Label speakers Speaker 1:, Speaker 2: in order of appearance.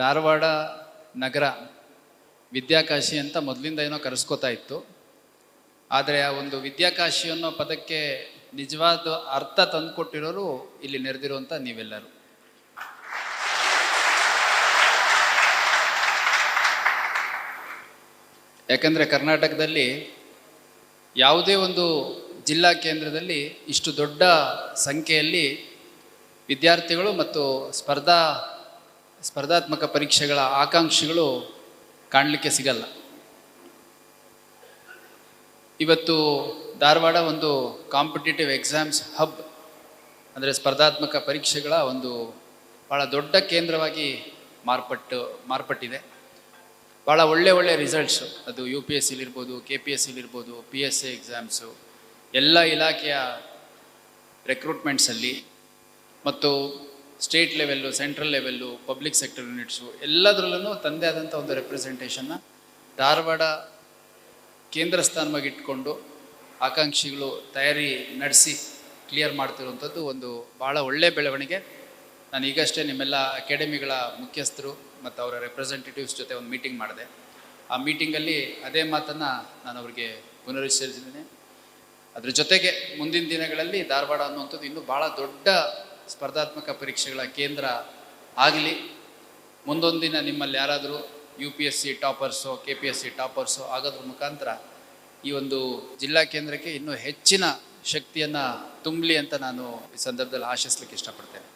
Speaker 1: ಧಾರವಾಡ ನಗರ ವಿದ್ಯಾಕಾಶಿ ಅಂತ ಮೊದಲಿಂದ ಏನೋ ಕರೆಸ್ಕೋತಾ ಇತ್ತು. ಆದರೆ ಆ ಒಂದು ವಿದ್ಯಾಕಾಶಿ ಅನ್ನೋ ಪದಕ್ಕೆ ನಿಜವಾದ ಅರ್ಥ ತಂದುಕೊಟ್ಟಿರೋರು ಇಲ್ಲಿ ನೆರೆದಿರುವಂಥ ನೀವೆಲ್ಲರೂ. ಯಾಕಂದರೆ ಕರ್ನಾಟಕದಲ್ಲಿ ಯಾವುದೇ ಒಂದು ಜಿಲ್ಲಾ ಕೇಂದ್ರದಲ್ಲಿ ಇಷ್ಟು ದೊಡ್ಡ ಸಂಖ್ಯೆಯಲ್ಲಿ ವಿದ್ಯಾರ್ಥಿಗಳು ಮತ್ತು ಸ್ಪರ್ಧಾತ್ಮಕ ಪರೀಕ್ಷೆಗಳ ಆಕಾಂಕ್ಷಿಗಳು ಕಾಣಲಿಕ್ಕೆ ಸಿಗಲ್ಲ. ಇವತ್ತು ಧಾರವಾಡ ಒಂದು ಕಾಂಪಿಟೇಟಿವ್ ಎಕ್ಸಾಮ್ಸ್ ಹಬ್, ಅಂದರೆ ಸ್ಪರ್ಧಾತ್ಮಕ ಪರೀಕ್ಷೆಗಳ ಒಂದು ಭಾಳ ದೊಡ್ಡ ಕೇಂದ್ರವಾಗಿ ಮಾರ್ಪಟ್ಟಿದೆ. ಭಾಳ ಒಳ್ಳೆ ರಿಸಲ್ಟ್ಸು, ಅದು UPSC ಇರ್ಬೋದು, KPSC ಇರ್ಬೋದು, PSA ಎಕ್ಸಾಮ್ಸು, ಎಲ್ಲ ಇಲಾಖೆಯ ರೆಕ್ರೂಟ್ಮೆಂಟ್ಸಲ್ಲಿ ಮತ್ತು state level, central level, public sector units ಎಲ್ಲದರಲ್ಲೂ ತಂದೆ ಆದಂಥ ಒಂದು ರೆಪ್ರೆಸೆಂಟೇಷನ್ನ ಧಾರವಾಡ ಕೇಂದ್ರ ಸ್ಥಾನವಾಗಿ ಇಟ್ಕೊಂಡು ಆಕಾಂಕ್ಷಿಗಳು ತಯಾರಿ ನಡೆಸಿ ಕ್ಲಿಯರ್ ಮಾಡ್ತಿರುವಂಥದ್ದು ಒಂದು ಭಾಳ ಒಳ್ಳೆಯ ಬೆಳವಣಿಗೆ. ನಾನು ಈಗಷ್ಟೇ ನಿಮ್ಮೆಲ್ಲ ಅಕಾಡೆಮಿಗಳ ಮುಖ್ಯಸ್ಥರು ಮತ್ತು ಅವರ ರೆಪ್ರೆಸೆಂಟೇಟಿವ್ಸ್ ಜೊತೆ ಒಂದು ಮೀಟಿಂಗ್ ಮಾಡಿದೆ. ಆ ಮೀಟಿಂಗಲ್ಲಿ ಅದೇ ಮಾತನ್ನು ನಾನು ಅವರಿಗೆ ಪುನರುಚ್ಚರಿಸಿದ್ದೇನೆ. ಅದ್ರ ಜೊತೆಗೆ ಮುಂದಿನ ದಿನಗಳಲ್ಲಿ ಧಾರವಾಡ ಅನ್ನುವಂಥದ್ದು ಇನ್ನೂ ಭಾಳ ದೊಡ್ಡ ಸ್ಪರ್ಧಾತ್ಮಕ ಪರೀಕ್ಷೆಗಳ ಕೇಂದ್ರ ಆಗಲಿ. ಮುಂದೊಂದು ದಿನ ನಿಮ್ಮಲ್ಲಿ ಯಾರಾದರೂ UPSC ಟಾಪರ್ಸೋ, KPSC ಟಾಪರ್ಸೋ ಆಗೋದ್ರ ಮುಖಾಂತರ ಈ ಒಂದು ಜಿಲ್ಲಾ ಕೇಂದ್ರಕ್ಕೆ ಇನ್ನೂ ಹೆಚ್ಚಿನ ಶಕ್ತಿಯನ್ನು ತುಂಬಲಿ ಅಂತ ನಾನು ಈ ಸಂದರ್ಭದಲ್ಲಿ ಆಶಿಸ್ಲಿಕ್ಕೆ ಇಷ್ಟಪಡ್ತೇನೆ.